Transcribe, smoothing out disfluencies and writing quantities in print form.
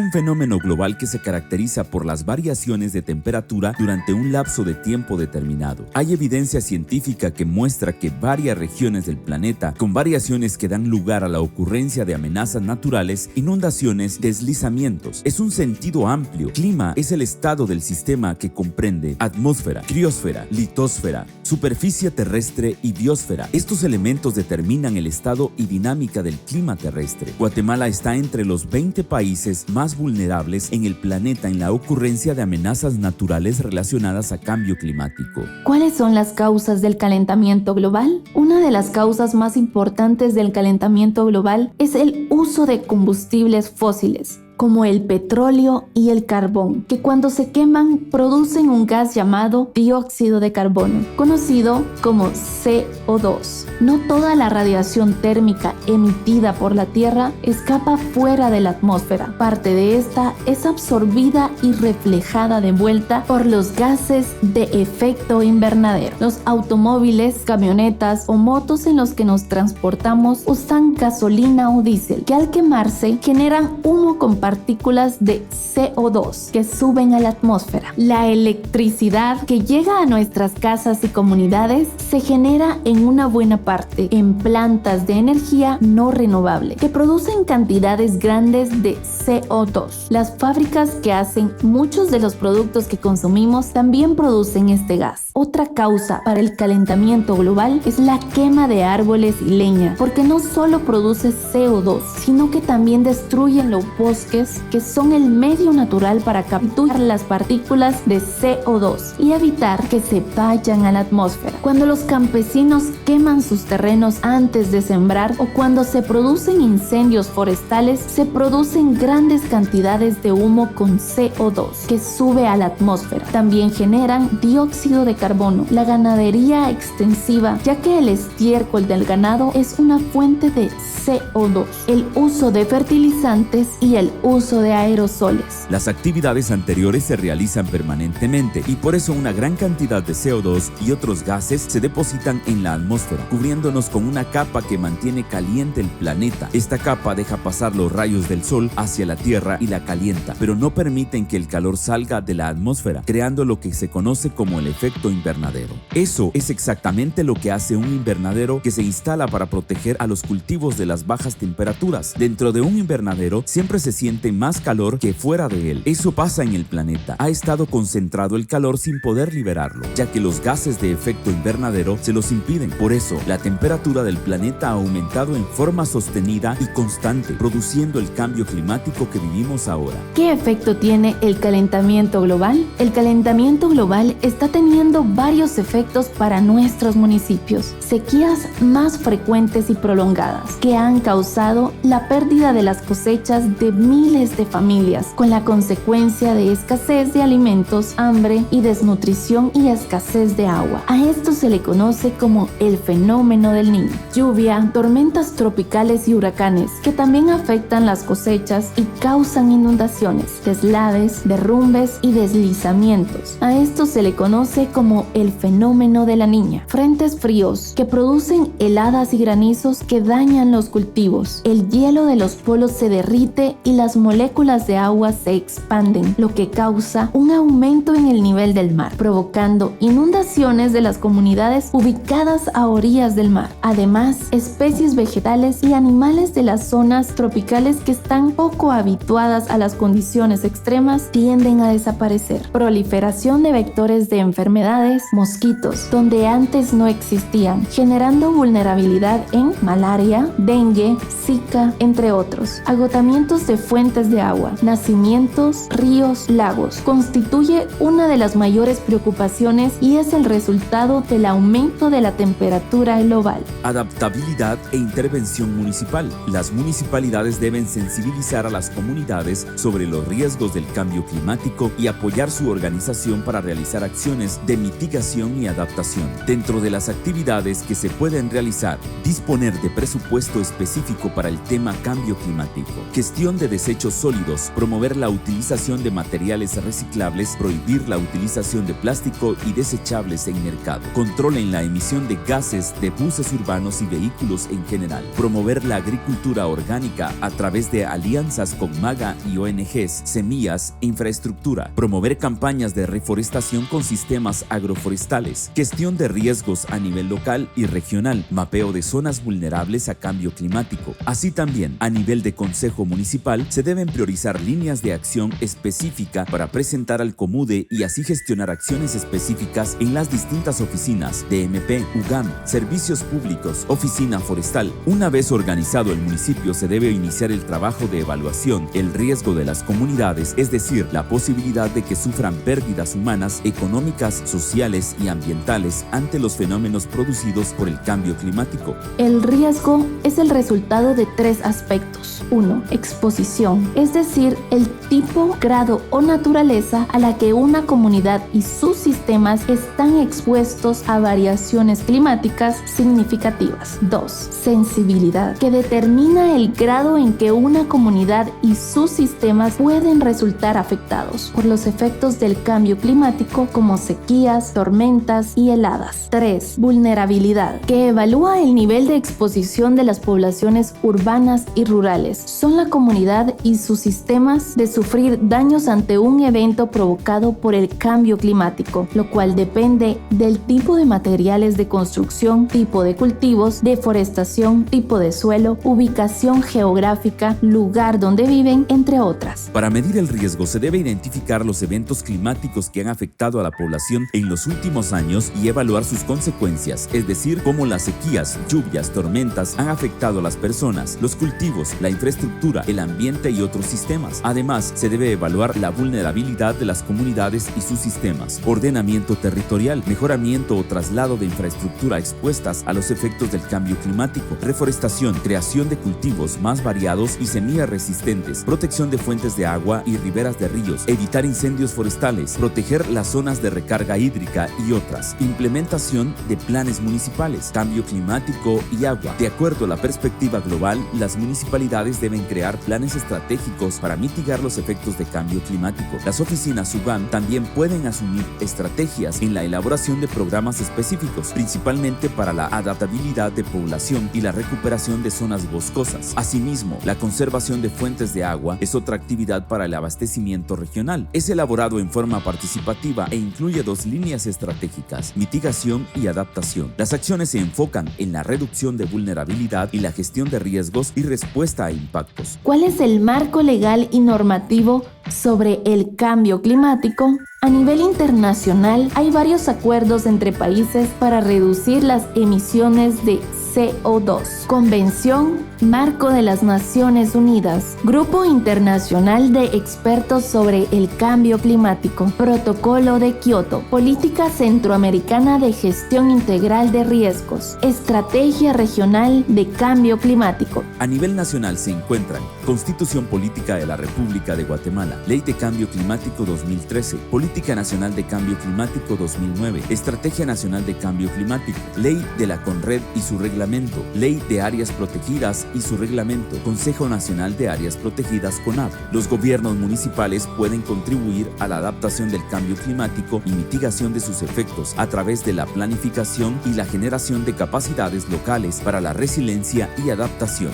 un fenómeno global que se caracteriza por las variaciones de temperatura durante un lapso de tiempo determinado. Hay evidencia científica que muestra que varias regiones del planeta, con variaciones que dan lugar a la ocurrencia de amenazas naturales, inundaciones, deslizamientos. Es un sentido amplio. Clima es el estado del sistema que comprende atmósfera, criosfera, litosfera, superficie terrestre y biosfera. Estos elementos determinan el estado y dinámica del clima terrestre. Guatemala está entre los 20 países más vulnerables en el planeta en la ocurrencia de amenazas naturales relacionadas a cambio climático. ¿Cuáles son las causas del calentamiento global? Una de las causas más importantes del calentamiento global es el uso de combustibles fósiles, como el petróleo y el carbón, que cuando se queman producen un gas llamado dióxido de carbono, conocido como CO2. No toda la radiación térmica emitida por la Tierra escapa fuera de la atmósfera. Parte de esta es absorbida y reflejada de vuelta por los gases de efecto invernadero. Los automóviles, camionetas o motos en los que nos transportamos usan gasolina o diésel, que al quemarse generan humo con partículas de CO2 que suben a la atmósfera. La electricidad que llega a nuestras casas y comunidades se genera en una buena parte en plantas de energía no renovable que producen cantidades grandes de CO2. Las fábricas que hacen muchos de los productos que consumimos también producen este gas. Otra causa para el calentamiento global es la quema de árboles y leña, porque no solo produce CO2, sino que también destruyen los bosques, que son el medio natural para capturar las partículas de CO2 y evitar que se vayan a la atmósfera. Cuando los campesinos queman sus terrenos antes de sembrar o cuando se producen incendios forestales, se producen grandes cantidades de humo con CO2 que sube a la atmósfera. También generan dióxido de carbono. La ganadería extensiva, ya que el estiércol del ganado es una fuente de CO2. El uso de fertilizantes y el uso de aerosoles. Las actividades anteriores se realizan permanentemente y por eso una gran cantidad de CO2 y otros gases se depositan en la atmósfera, cubriéndonos con una capa que mantiene caliente el planeta. Esta capa deja pasar los rayos del sol hacia la Tierra y la calienta, pero no permiten que el calor salga de la atmósfera, creando lo que se conoce como el efecto invernadero. Eso es exactamente lo que hace un invernadero, que se instala para proteger a los cultivos de las bajas temperaturas. Dentro de un invernadero siempre se siente más calor que fuera de él. Eso pasa en el planeta. Ha estado concentrado el calor sin poder liberarlo, ya que los gases de efecto invernadero se los impiden. Por eso, la temperatura del planeta ha aumentado en forma sostenida y constante, produciendo el cambio climático que vivimos ahora. ¿Qué efecto tiene el calentamiento global? El calentamiento global está teniendo varios efectos para nuestros municipios. Sequías más frecuentes y prolongadas que han causado la pérdida de las cosechas de miles de familias, con la consecuencia de escasez de alimentos, hambre y desnutrición y escasez de agua. A esto se le conoce como el fenómeno del Niño. Lluvia, tormentas tropicales y huracanes que también afectan las cosechas y causan inundaciones, deslaves, derrumbes y deslizamientos. A esto se le conoce como el fenómeno de la Niña. Frentes fríos que producen heladas y granizos que dañan los cultivos. El hielo de los polos se derrite y las moléculas de agua se expanden, lo que causa un aumento en el nivel del mar, provocando inundaciones de las comunidades ubicadas a orillas del mar. Además, especies vegetales y animales de las zonas tropicales que están poco habituadas a las condiciones extremas tienden a desaparecer. Proliferación de vectores de enfermedades, mosquitos, donde antes no existían, generando vulnerabilidad en malaria, dengue, zika, entre otros. Agotamientos de fuentes de agua, nacimientos, ríos, lagos. Constituye una de las mayores preocupaciones y es el resultado del aumento de la temperatura global. Adaptabilidad e intervención municipal. Las municipalidades deben sensibilizar a las comunidades sobre los riesgos del cambio climático y apoyar su organización para realizar acciones de mitigación y adaptación. Dentro de las actividades que se pueden realizar, disponer de presupuesto específico para el tema cambio climático. Gestión de desechos sólidos, promover la utilización de materiales reciclables, prohibir la utilización de plástico y desechables en mercado. Control en la emisión de gases de buses urbanos y vehículos en general. Promover la agricultura orgánica a través de alianzas con MAGA y ONGs, semillas e infraestructura. Promover campañas de reforestación con sistemas agroforestales. Gestión de riesgos a nivel local y regional. Mapeo de zonas vulnerables a cambio climático. Así también, a nivel de Consejo Municipal, se deben priorizar líneas de acción específica para presentar al COMUDE y así gestionar acciones específicas en las distintas oficinas de DMP, UGAM, Servicios Públicos, Oficina Forestal. Una vez organizado el municipio, se debe iniciar el trabajo de evaluación, el riesgo de las comunidades, es decir, la posibilidad de que sufran pérdidas humanas, económicas, sociales y ambientales ante los fenómenos producidos por el cambio climático. El riesgo es el resultado de 3 aspectos. 1. Exposición, es decir, el tipo, grado o naturaleza a la que una comunidad y sus sistemas están expuestos a variaciones climáticas significativas. 2. Sensibilidad, que determina el grado en que una comunidad y sus sistemas pueden resultar afectados por los efectos del cambio climático como sequías, tormentas y heladas. 3. Vulnerabilidad, que evalúa el nivel de exposición de las poblaciones urbanas y rurales. Son la comunidad y sus sistemas de sufrir daños ante un evento provocado por el cambio climático, lo cual depende del tipo de materiales de construcción, tipo de cultivos, deforestación, tipo de suelo, ubicación geográfica, lugar donde viven, entre otras. Para medir el riesgo se debe identificar los eventos climáticos que han afectado a la población en los últimos años y evaluar sus consecuencias, es decir, cómo las sequías, lluvias, tormentas han afectado a las personas, los cultivos, la infraestructura, el ambiente y otros sistemas. Además, se debe evaluar la vulnerabilidad de las comunidades y sus sistemas, ordenamiento territorial, mejoramiento o traslado de infraestructura expuestas a los efectos del cambio climático, reforestación, creación de cultivos más variados y semillas resistentes, protección de fuentes de agua y riberas de ríos, evitar incendios forestales, proteger las zonas de recarga hídrica y otras, implementación de planes municipales, cambio climático y agua. De acuerdo a la perspectiva global, las municipalidades deben crear planes estratégicos para mitigar los efectos de cambio climático. Las oficinas UGAM también pueden asumir estrategias en la elaboración de programas específicos, principalmente para la adaptabilidad de población y la recuperación de zonas boscosas. Asimismo, la conservación de fuentes de agua es otra actividad para el abastecimiento regional. Es elaborado en forma participativa e incluye 2 líneas estratégicas: mitigación y adaptación. Las acciones se enfocan en la reducción de vulnerabilidad y la gestión de riesgos y respuesta a impactos. ¿Cuál es el marco legal y normativo sobre el cambio climático? A nivel internacional, hay varios acuerdos entre países para reducir las emisiones de CO2. Convención Marco de las Naciones Unidas, Grupo Internacional de Expertos sobre el Cambio Climático, Protocolo de Kioto, Política Centroamericana de Gestión Integral de Riesgos, Estrategia Regional de Cambio Climático. A nivel nacional se encuentran Constitución Política de la República de Guatemala, Ley de Cambio Climático 2013, Política Nacional de Cambio Climático 2009, Estrategia Nacional de Cambio Climático, Ley de la CONRED y su reglamento, Ley de Áreas Protegidas y su reglamento, Consejo Nacional de Áreas Protegidas CONAP. Los gobiernos municipales pueden contribuir a la adaptación del cambio climático y mitigación de sus efectos a través de la planificación y la generación de capacidades locales para la resiliencia y adaptación.